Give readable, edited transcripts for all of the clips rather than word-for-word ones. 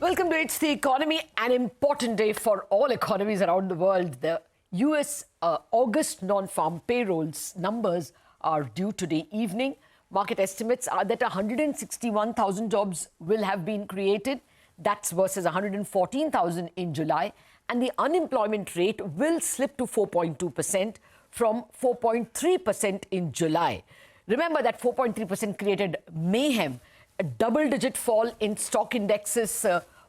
Welcome to It's the Economy, an important day for all economies around the world. The US August non-farm payrolls numbers are due today evening. Market estimates are that 161,000 jobs will have been created. That's versus 114,000 in July. And the unemployment rate will slip to 4.2% from 4.3% in July. Remember that 4.3% created mayhem, a double-digit fall in stock indexes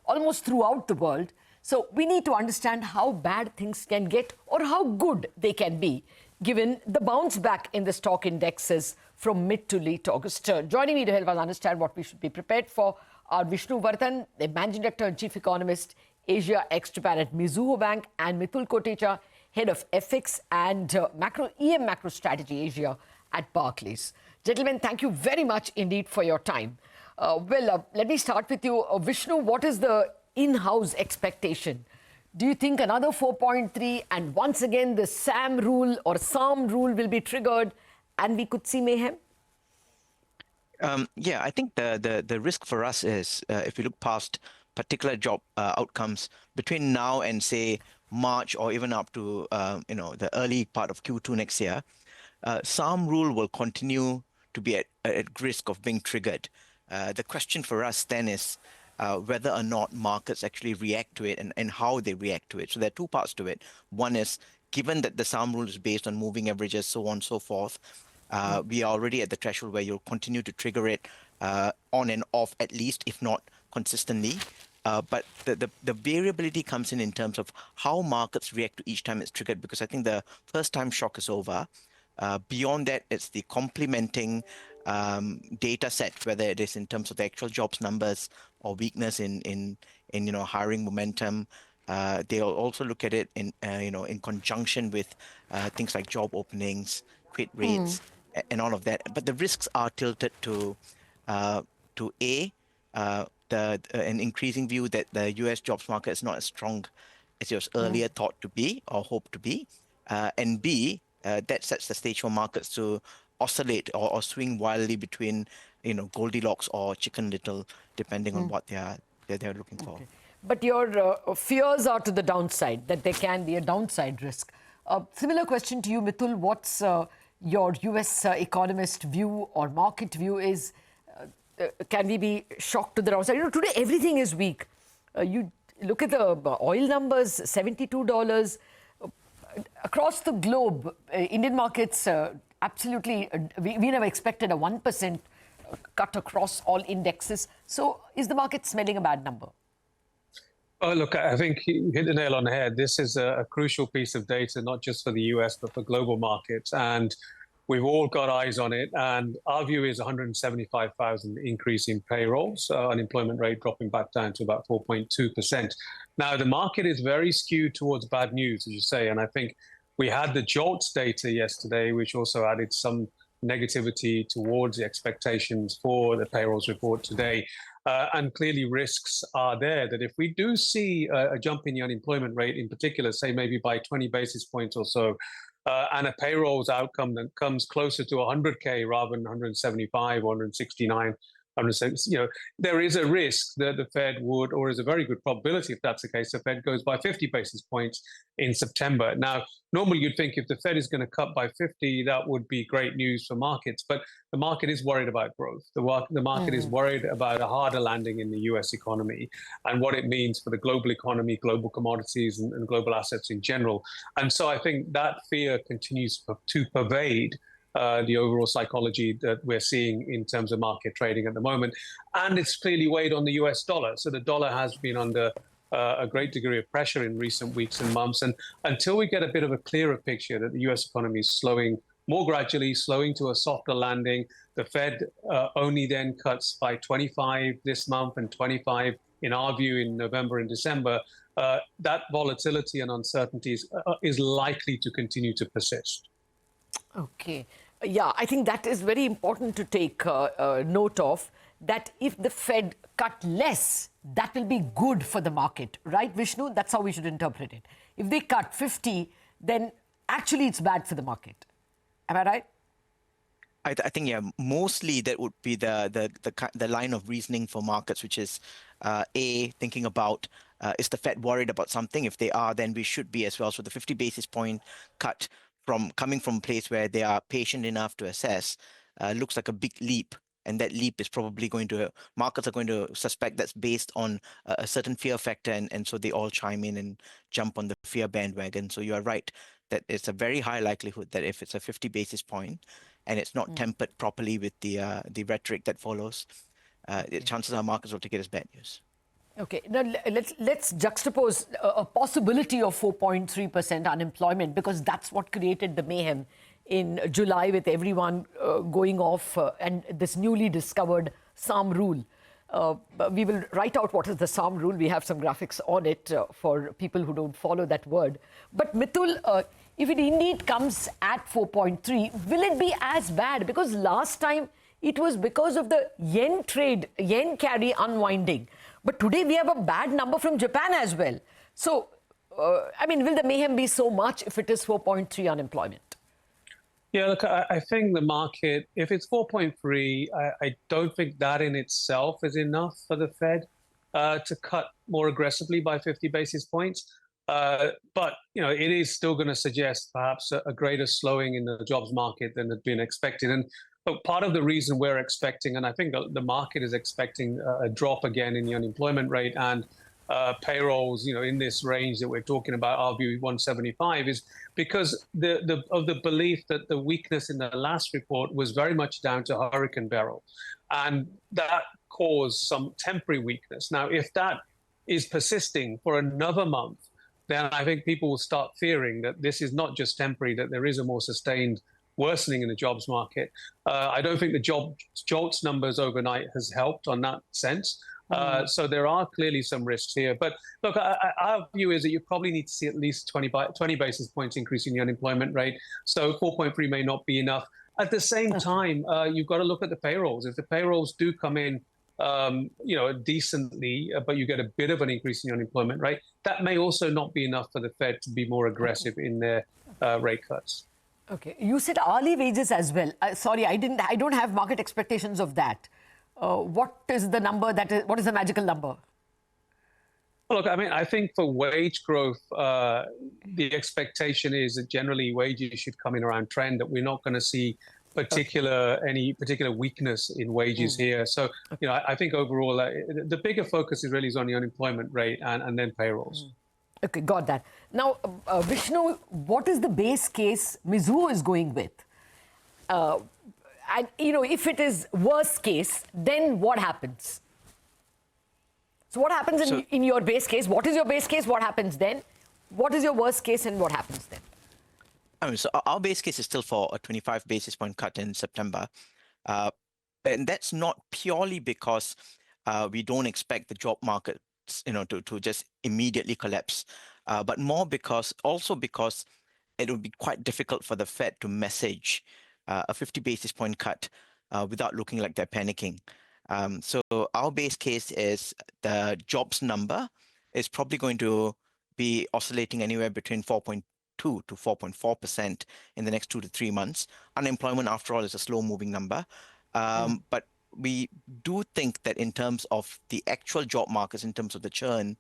almost throughout the world. So we need to understand how bad things can get or how good they can be, given the bounce back in the stock indexes from mid to late August. Joining me to help us understand what we should be prepared for are Vishnu Varathan, the Managing Director and Chief Economist, Asia ex-Japan at Mizuho Bank, and Mitul, Kotecha, Head of FX and macro strategy Asia at Barclays. Gentlemen, thank you very much indeed for your time. Let me start with you. Vishnu, what is the in-house expectation? Do you think another 4.3 and once again the Sahm rule will be triggered and we could see mayhem? Yeah, I think the risk for us is if we look past particular job outcomes between now and say March or even up to the early part of Q2 next year, Sahm rule will continue to be at risk of being triggered. The question for us then is whether or not markets actually react to it and how they react to it. So there are two parts to it. One is, given that the Sahm rule is based on moving averages, so on and so forth, we are already at the threshold where you'll continue to trigger it on and off, at least, if not consistently. But the variability comes in terms of how markets react to each time it's triggered, because I think the first time shock is over. Beyond that, it's the complementing data set, whether it is in terms of the actual jobs numbers or weakness in hiring momentum. They'll also look at it in conjunction with things like job openings, quit rates, and all of that. But the risks are tilted to an increasing view that the U.S. jobs market is not as strong as it was earlier thought to be or hoped to be, and B, that sets the stage for markets to oscillate or swing wildly between Goldilocks or Chicken Little, depending on what they're looking for. Okay. But your fears are to the downside, that there can be a downside risk. Similar question to you, Mitul. What's your US economist view or market view is? Can we be shocked to the downside? Today everything is weak. You look at the oil numbers, $72. Across the globe, Indian markets, absolutely, we never expected a 1% cut across all indexes. So is the market smelling a bad number? Oh, look, I think you hit the nail on the head. This is a crucial piece of data, not just for the US, but for global markets. And we've all got eyes on it. And our view is 175,000 increase in payrolls, unemployment rate dropping back down to about 4.2%. Now, the market is very skewed towards bad news, as you say. And I think we had the JOLTS data yesterday, which also added some negativity towards the expectations for the payrolls report today. And clearly risks are there that if we do see a jump in the unemployment rate in particular, say maybe by 20 basis points or so, and a payrolls outcome that comes closer to 100K rather than 175 or 169, there is a risk that the Fed would, or is a very good probability if that's the case, the Fed goes by 50 basis points in September. Now, normally you'd think if the Fed is going to cut by 50, that would be great news for markets. But the market is worried about growth. The market is worried about a harder landing in the US economy and what it means for the global economy, global commodities, and global assets in general. And so I think that fear continues to pervade the overall psychology that we're seeing in terms of market trading at the moment. And it's clearly weighed on the US dollar. So the dollar has been under a great degree of pressure in recent weeks and months. And until we get a bit of a clearer picture that the US economy is slowing more gradually, slowing to a softer landing, the Fed only then cuts by 25 this month and 25, in our view, in November and December, that volatility and uncertainties is likely to continue to persist. Okay. Yeah, I think that is very important to take note of, that if the Fed cut less, that will be good for the market, right, Vishnu? That's how we should interpret it. If they cut 50, then actually it's bad for the market. Am I right? I think, yeah, mostly that would be the line of reasoning for markets, which is thinking about is the Fed worried about something? If they are, then we should be as well. So the 50 basis point cut coming from a place where they are patient enough to assess looks like a big leap. And that leap is probably markets are going to suspect that's based on a certain fear factor. And so they all chime in and jump on the fear bandwagon. So you are right that it's a very high likelihood that if it's a 50 basis point and it's not tempered properly with the rhetoric that follows, chances are markets will take it as bad news. Okay, now let's juxtapose a possibility of 4.3% unemployment, because that's what created the mayhem in July with everyone going off and this newly discovered Sahm rule. We will write out what is the Sahm rule. We have some graphics on it for people who don't follow that word. But Mitul, if it indeed comes at 4.3, will it be as bad? Because last time it was because of the yen carry unwinding. But today we have a bad number from Japan as well. So, I mean, will the mayhem be so much if it is 4.3 unemployment? Yeah, look, I think the market, if it's 4.3, I don't think that in itself is enough for the Fed to cut more aggressively by 50 basis points. But, it is still going to suggest perhaps a greater slowing in the jobs market than had been expected. And but part of the reason we're expecting, and I think the market is expecting a drop again in the unemployment rate and payrolls, in this range that we're talking about, our view 175, is because of the belief that the weakness in the last report was very much down to Hurricane Beryl, and that caused some temporary weakness. Now, if that is persisting for another month, then I think people will start fearing that this is not just temporary, that there is a more sustained worsening in the jobs market. I don't think the jolts numbers overnight has helped on that sense. So there are clearly some risks here. But look, our view is that you probably need to see at least 20 basis points increase in the unemployment rate. So 4.3 may not be enough. At the same time, you've got to look at the payrolls. If the payrolls do come in, decently, but you get a bit of an increase in the unemployment rate, that may also not be enough for the Fed to be more aggressive in their rate cuts. Okay, you said hourly wages as well. Sorry, I don't have market expectations of that. What is the number what is the magical number? Look, I mean, I think for wage growth, the expectation is that generally wages should come in around trend, that we're not going to see any particular weakness in wages here. So, I think overall, the bigger focus is really on the unemployment rate and then payrolls. Okay, got that. Now, Vishnu, what is the base case Mizuho is going with? And, if it is worst case, then what happens? So what happens in your base case? What is your base case? What happens then? What is your worst case and what happens then? So our base case is still for a 25 basis point cut in September. And that's not purely because we don't expect the job market to just immediately collapse, but more because it would be quite difficult for the Fed to message a 50 basis point cut without looking like they're panicking. So our base case is the jobs number is probably going to be oscillating anywhere between 4.2 to 4.4% in the next 2 to 3 months. Unemployment, after all, is a slow-moving number, but we do think that in terms of the actual job markets, in terms of the churn,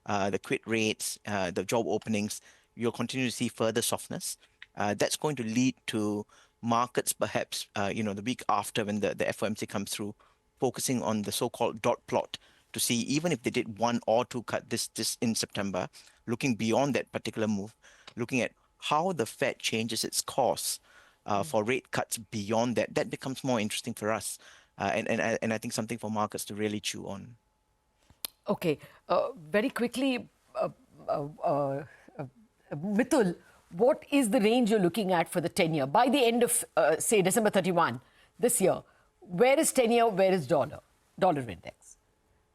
the quit rates, the job openings, you'll continue to see further softness. That's going to lead to markets perhaps, the week after when the FOMC comes through, focusing on the so-called dot plot to see even if they did 1 or 2 cut this in September, looking beyond that particular move, looking at how the Fed changes its course for rate cuts beyond that. That becomes more interesting for us. And I think something for markets to really chew on. Okay. Very quickly, Mitul, what is the range you're looking at for the 10-year? By the end of, say, December 31 this year, where is 10-year, where is dollar index?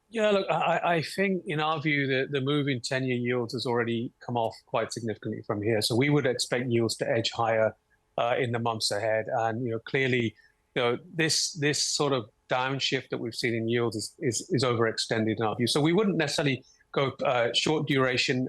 Yeah, look, I think in our view, the move in 10-year yields has already come off quite significantly from here. So we would expect yields to edge higher in the months ahead. And, clearly, this sort of downshift that we've seen in yields is overextended in our view. So we wouldn't necessarily go short duration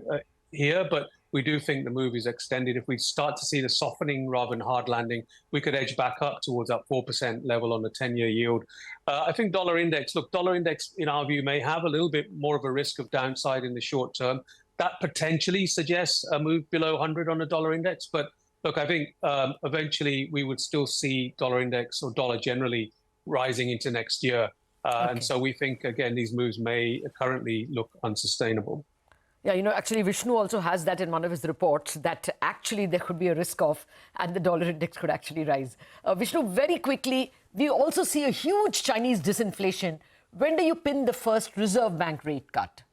here, but we do think the move is extended. If we start to see the softening rather than hard landing, we could edge back up towards that 4% level on the 10-year yield. I think dollar index, look, dollar index, in our view, may have a little bit more of a risk of downside in the short term. That potentially suggests a move below 100 on the dollar index. But look, I think eventually we would still see dollar index or dollar generally rising into next year. And so we think, again, these moves may currently look unsustainable. Yeah, actually, Vishnu also has that in one of his reports, that actually there could be a risk of, and the dollar index could actually rise. Vishnu, very quickly, we also see a huge Chinese disinflation. When do you pin the first Reserve Bank rate cut?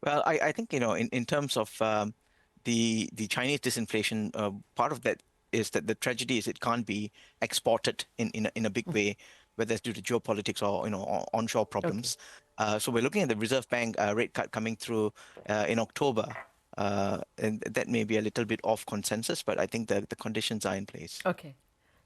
Well, I think, in terms of the Chinese disinflation, part of that is that the tragedy is it can't be exported in a big way, whether it's due to geopolitics or or onshore problems. So we're looking at the Reserve Bank rate cut coming through in October, and that may be a little bit off consensus, but I think the conditions are in place. Okay.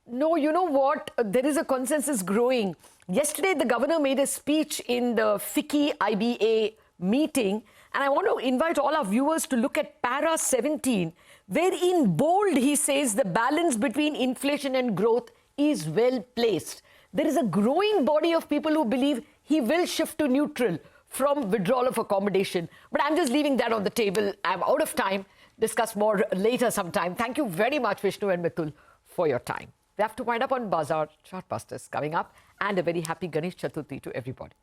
No, you know what? There is a consensus growing. Yesterday, the governor made a speech in the FICCI IBA meeting, and I want to invite all our viewers to look at para 17, where in bold he says the balance between inflation and growth is well placed. There is a growing body of people who believe he will shift to neutral from withdrawal of accommodation. But I'm just leaving that on the table. I'm out of time. Discuss more later sometime. Thank you very much, Vishnu and Mitul, for your time. We have to wind up on Bazaar Chartbusters coming up, and a very happy Ganesh Chaturthi to everybody.